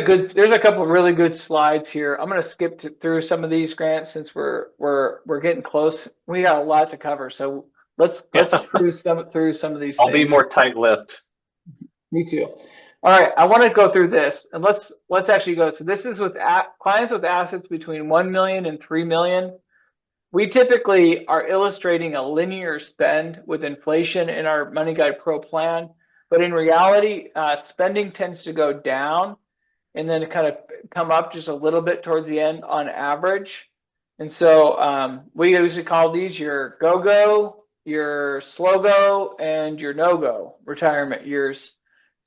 Speaker 2: couple of really good slides here. I'm going to skip through some of these, Grant, since we're getting close. We got a lot to cover, so let's through some of these.
Speaker 4: I'll be more tight-lipped.
Speaker 2: Me too. All right, I want to go through this, and let's actually go. So this is with clients with assets between 1 million and 3 million. We typically are illustrating a linear spend with inflation in our Money Guide Pro plan, but in reality, spending tends to go down and then kind of come up just a little bit towards the end on average. And so we usually call these your go-go, your slow-go, and your no-go retirement years.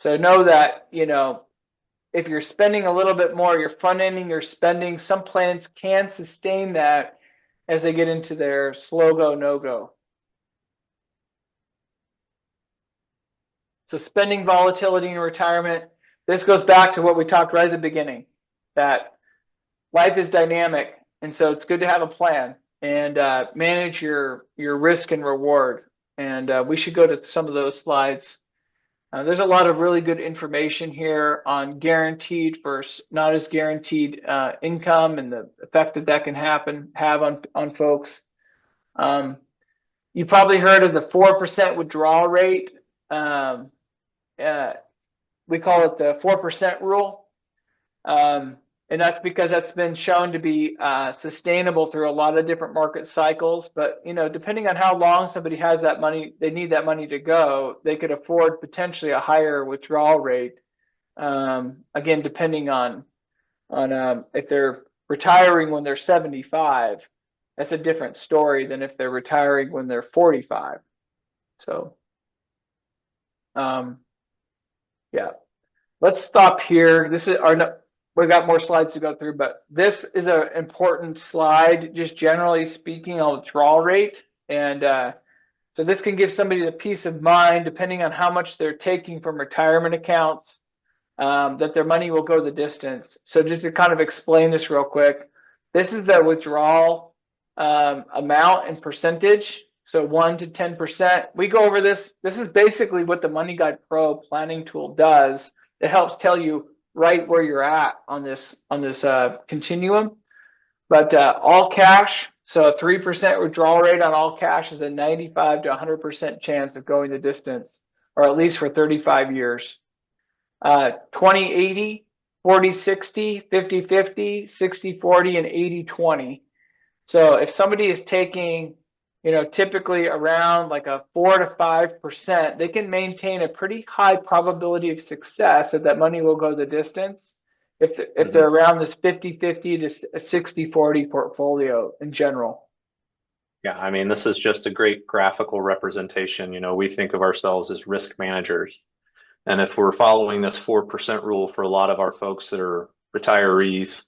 Speaker 2: So know that, if you're spending a little bit more, you're front-ending your spending. Some plans can sustain that as they get into their slow-go, no-go. So spending volatility in retirement, this goes back to what we talked right at the beginning, that life is dynamic. And so it's good to have a plan and manage your risk and reward. And we should go to some of those slides. There's a lot of really good information here on guaranteed versus not as guaranteed income and the effect that can have on folks. You probably heard of the 4% withdrawal rate. We call it the 4% rule. And that's because that's been shown to be sustainable through a lot of different market cycles. But, depending on how long somebody has that money, they need that money to go, they could afford potentially a higher withdrawal rate. Again, depending on if they're retiring when they're 75, that's a different story than if they're retiring when they're 45. So, yeah, let's stop here. We've got more slides to go through, but this is an important slide, just generally speaking, on withdrawal rate. And so this can give somebody the peace of mind, depending on how much they're taking from retirement accounts, that their money will go the distance. So just to kind of explain this real quick, this is the withdrawal amount and percentage. So 1 to 10%. We go over this. This is basically what the Money Guide Pro planning tool does. It helps tell you right where you're at on this continuum. But all cash, so a 3% withdrawal rate on all cash is a 95 to 100% chance of going the distance, or at least for 35 years. 20-80, 40-60, 50-50, 60-40, and 80-20. So if somebody is taking typically around like a 4 to 5%, they can maintain a pretty high probability of success that money will go the distance if they're around this 50-50 to 60-40 portfolio in general.
Speaker 4: Yeah, I mean, this is just a great graphical representation. We think of ourselves as risk managers. And if we're following this 4% rule for a lot of our folks that are retirees,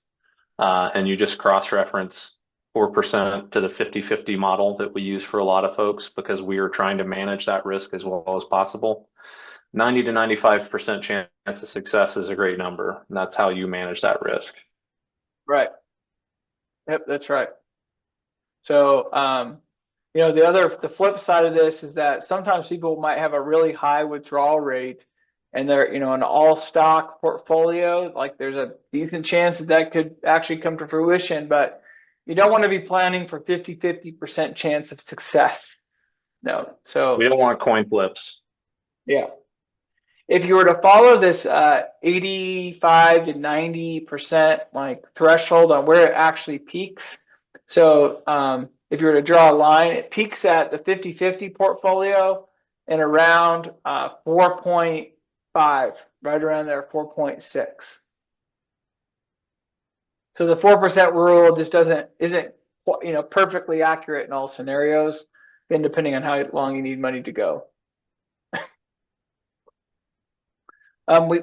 Speaker 4: and you just cross-reference 4% to the 50-50 model that we use for a lot of folks because we are trying to manage that risk as well as possible, 90 to 95% chance of success is a great number. And that's how you manage that risk.
Speaker 2: Right. Yep, that's right. So, the flip side of this is that sometimes people might have a really high withdrawal rate and they're, an all stock portfolio. Like there's a decent chance that could actually come to fruition, but you don't want to be planning for 50% chance of success. No. So
Speaker 4: we don't want coin flips.
Speaker 2: Yeah. If you were to follow this 85 to 90% like threshold on where it actually peaks. So if you were to draw a line, it peaks at the 50-50 portfolio and around 4.5, right around there, 4.6. So the 4% rule just isn't perfectly accurate in all scenarios, and depending on how long you need money to go.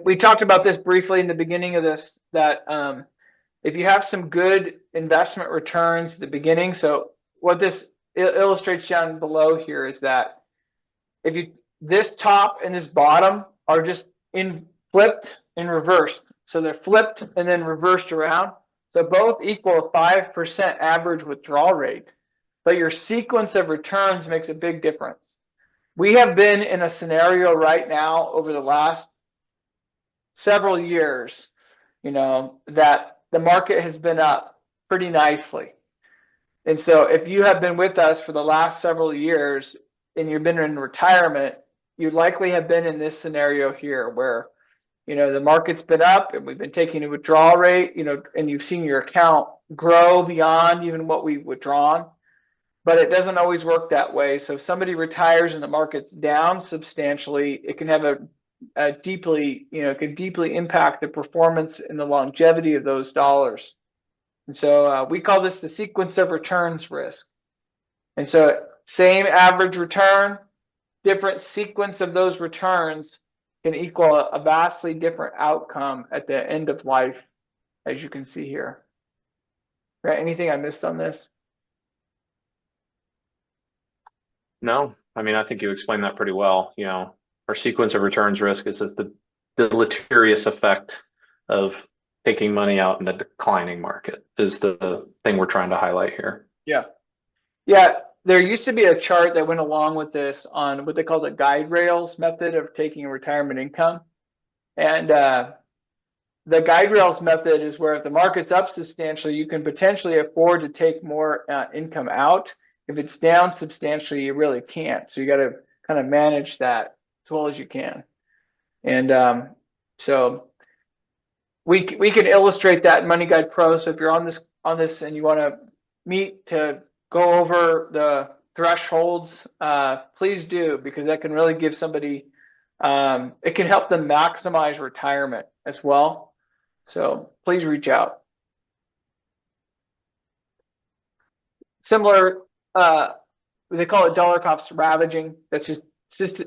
Speaker 2: We talked about this briefly in the beginning of this, that if you have some good investment returns at the beginning, so what this illustrates down below here is that this top and this bottom are just flipped and reversed. So they're flipped and then reversed around. So both equal a 5% average withdrawal rate, but your sequence of returns makes a big difference. We have been in a scenario right now over the last several years, that the market has been up pretty nicely. And so if you have been with us for the last several years and you've been in retirement, you likely have been in this scenario here where, the market's been up and we've been taking a withdrawal rate, and you've seen your account grow beyond even what we've withdrawn. But it doesn't always work that way. So if somebody retires and the market's down substantially, it can have could deeply impact the performance and the longevity of those dollars. And so we call this the sequence of returns risk. And so same average return, different sequence of those returns can equal a vastly different outcome at the end of life, as you can see here. Right? Anything I missed on this?
Speaker 4: No, I think you explained that pretty well. Our sequence of returns risk is just the deleterious effect of taking money out in a declining market is the thing we're trying to highlight here.
Speaker 2: Yeah. There used to be a chart that went along with this on what they call the guide rails method of taking retirement income. And the guide rails method is where if the market's up substantially, you can potentially afford to take more income out. If it's down substantially, you really can't. So you got to kind of manage that as well as you can. And so we can illustrate that in Money Guide Pro. So if you're on this and you want to meet to go over the thresholds, please do, because that can really give somebody, it can help them maximize retirement as well. So please reach out. Similar, they call it dollar cost ravaging. That's just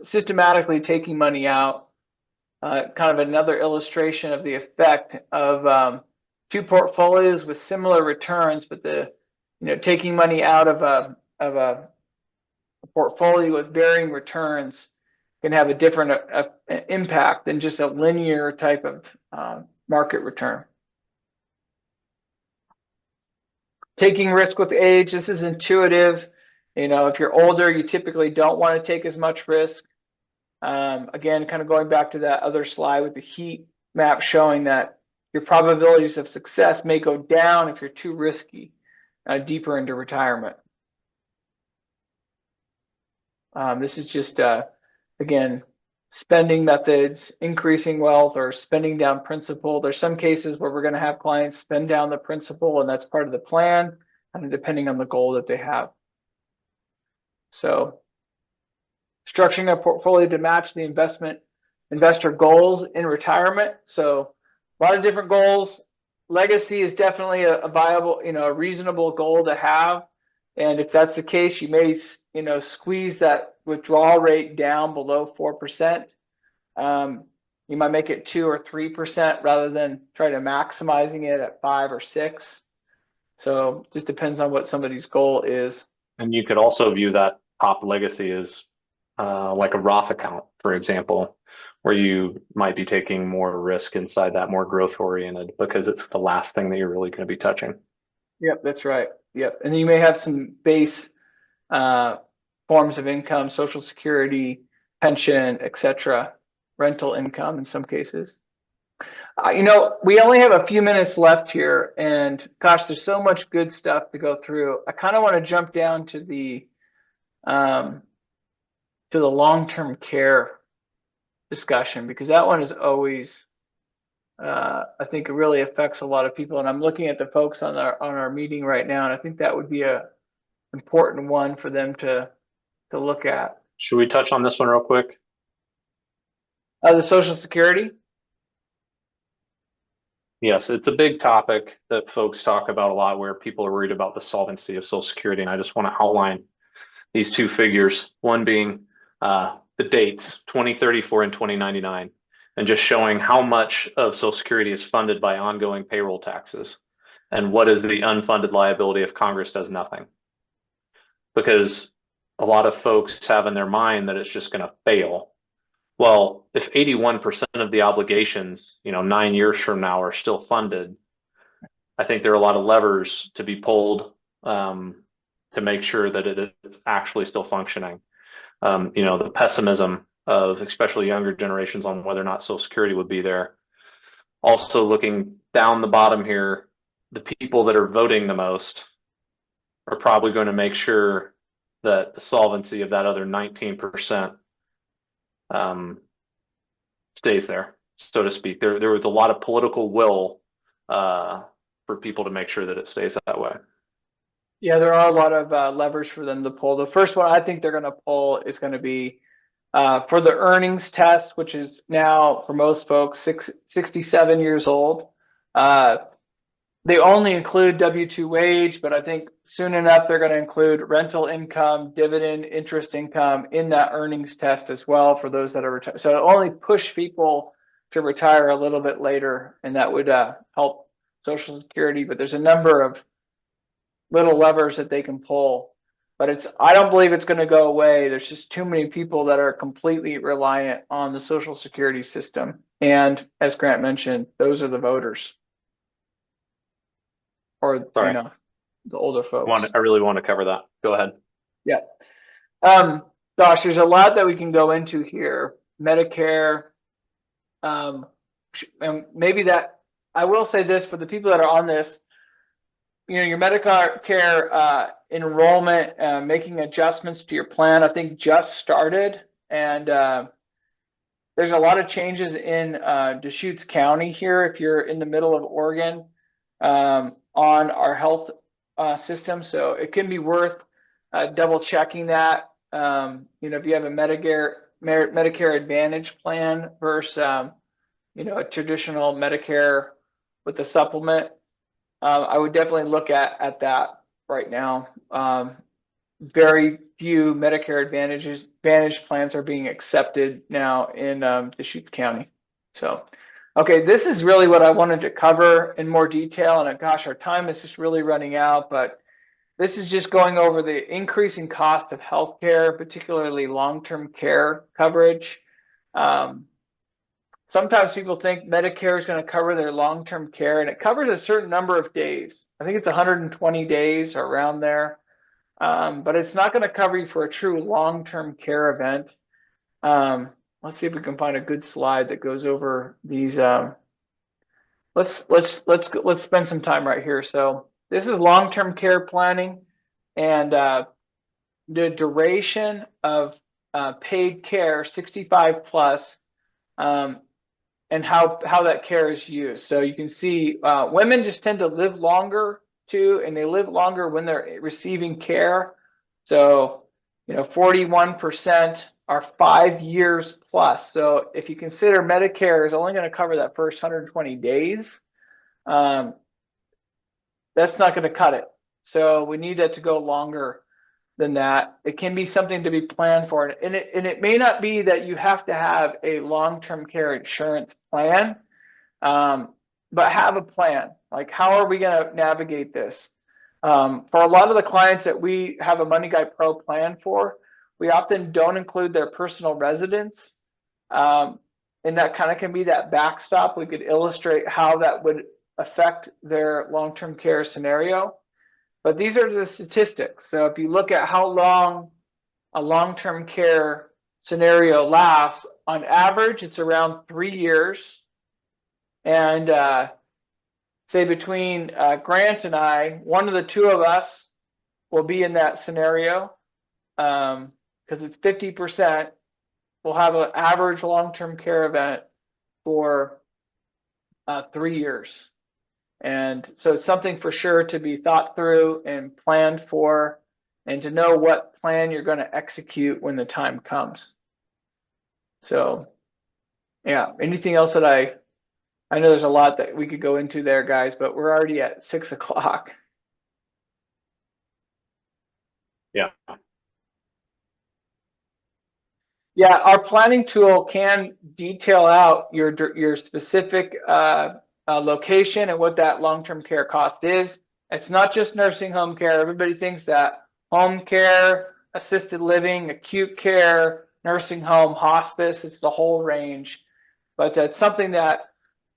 Speaker 2: systematically taking money out. Kind of another illustration of the effect of two portfolios with similar returns, but taking money out of a portfolio with varying returns can have a different impact than just a linear type of market return. Taking risk with age, this is intuitive. If you're older, you typically don't want to take as much risk. Again, kind of going back to that other slide with the heat map showing that your probabilities of success may go down if you're too risky deeper into retirement. This is just, again, spending methods, increasing wealth, or spending down principal. There's some cases where we're going to have clients spend down the principal, and that's part of the plan, and depending on the goal that they have. So structuring a portfolio to match the investor goals in retirement. So a lot of different goals. Legacy is definitely a viable, a reasonable goal to have. And if that's the case, you may, squeeze that withdrawal rate down below 4%. You might make it 2 or 3% rather than try to maximizing it at 5 or 6. So it just depends on what somebody's goal is.
Speaker 4: And you could also view that top legacy as like a Roth account, for example, where you might be taking more risk inside that, more growth oriented, because it's the last thing that you're really going to be touching.
Speaker 2: Yep, that's right. Yep. And then you may have some base forms of income, Social Security, pension, etc., rental income in some cases. We only have a few minutes left here, and gosh, there's so much good stuff to go through. I kind of want to jump down to the long-term care discussion, because that one is always, I think it really affects a lot of people. And I'm looking at the folks on our meeting right now, and I think that would be a important one for them to look at.
Speaker 4: Should we touch on this one real quick?
Speaker 2: The Social Security.
Speaker 4: Yes, it's a big topic that folks talk about a lot, where people are worried about the solvency of Social Security. And I just want to outline these two figures, one being the dates, 2034 and 2099, and just showing how much of Social Security is funded by ongoing payroll taxes, and what is the unfunded liability if Congress does nothing. Because a lot of folks have in their mind that it's just going to fail. Well, if 81% of the obligations, 9 years from now are still funded, I think there are a lot of levers to be pulled to make sure that it is actually still functioning. The pessimism of especially younger generations on whether or not Social Security would be there. Also, looking down the bottom here, the people that are voting the most are probably going to make sure that the solvency of that other 19% stays there, so to speak. There was a lot of political will for people to make sure that it stays that way.
Speaker 2: Yeah, there are a lot of levers for them to pull. The first one I think they're going to pull is going to be for the earnings test, which is now for most folks 67 years old. They only include W-2 wage, but I think soon enough they're going to include rental income, dividend, interest income in that earnings test as well for those that are retired. So it'll only push people to retire a little bit later, and that would help Social Security. But there's a number of little levers that they can pull. But I don't believe it's going to go away. There's just too many people that are completely reliant on the Social Security system. And as Grant mentioned, those are the voters. Or,
Speaker 4: Sorry.
Speaker 2: The older folks.
Speaker 4: I really want to cover that. Go ahead.
Speaker 2: Yeah. Gosh, there's a lot that we can go into here. Medicare. And maybe that, I will say this for the people that are on this, your Medicare enrollment, making adjustments to your plan, I think just started. And there's a lot of changes in Deschutes County here, if you're in the middle of Oregon, on our health system. So it can be worth double checking that. If you have a Medicare Advantage plan versus a traditional Medicare with the supplement, I would definitely look at that right now. Very few Medicare Advantage plans are being accepted now in Deschutes County. So, okay, this is really what I wanted to cover in more detail. And gosh, our time is just really running out. But this is just going over the increasing cost of healthcare, particularly long-term care coverage. Sometimes people think Medicare is going to cover their long-term care, and it covers a certain number of days. I think it's 120 days or around there. But it's not going to cover you for a true long-term care event. Let's see if we can find a good slide that goes over these. Let's spend some time right here. So this is long-term care planning, and the duration of paid care, 65 plus, and how that care is used. So you can see women just tend to live longer too, and they live longer when they're receiving care. So 41% are 5 years plus. So if you consider Medicare is only going to cover that first 120 days, that's not going to cut it. So we need that to go longer than that. It can be something to be planned for, and it may not be that you have to have a long-term care insurance plan, but have a plan. Like, how are we going to navigate this? For a lot of the clients that we have a Money Guy Pro plan for, we often don't include their personal residence. And and that kind of can be that backstop. We could illustrate how that would affect their long-term care scenario. But these are the statistics. So if you look at how long a long-term care scenario lasts, on average, it's around 3 years. And say between Grant and I, one of the two of us will be in that scenario because it's 50%. We'll have an average long-term care event for 3 years. And so it's something for sure to be thought through and planned for, and to know what plan you're going to execute when the time comes. So, yeah, anything else that I know there's a lot that we could go into there, guys, but we're already at 6 o'clock.
Speaker 4: Yeah.
Speaker 2: Yeah, our planning tool can detail out your specific location and what that long-term care cost is. It's not just nursing home care. Everybody thinks that home care, assisted living, acute care, nursing home, hospice, it's the whole range. But that's something that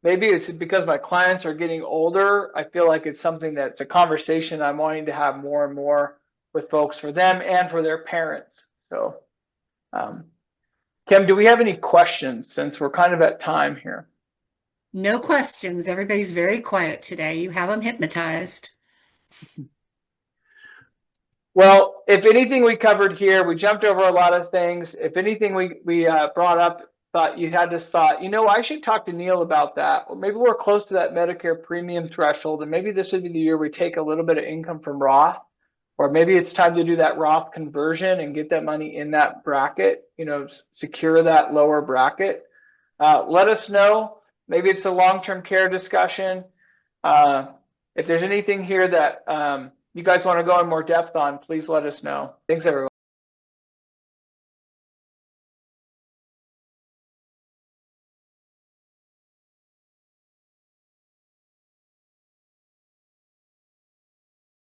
Speaker 2: maybe it's because my clients are getting older. I feel like it's something that's a conversation I'm wanting to have more and more with folks, for them and for their parents. So, Kim, do we have any questions since we're kind of at time here?
Speaker 3: No questions. Everybody's very quiet today. You have them hypnotized.
Speaker 2: Well, if anything we covered here, we jumped over a lot of things. If anything we brought up, thought you had this thought, you know, I should talk to Neil about that. Or maybe we're close to that Medicare premium threshold, and maybe this would be the year we take a little bit of income from Roth, or maybe it's time to do that Roth conversion and get that money in that bracket, you know, secure that lower bracket. Let us know. Maybe it's a long-term care discussion. If there's anything here that you guys want to go in more depth on, please let us know. Thanks, everyone.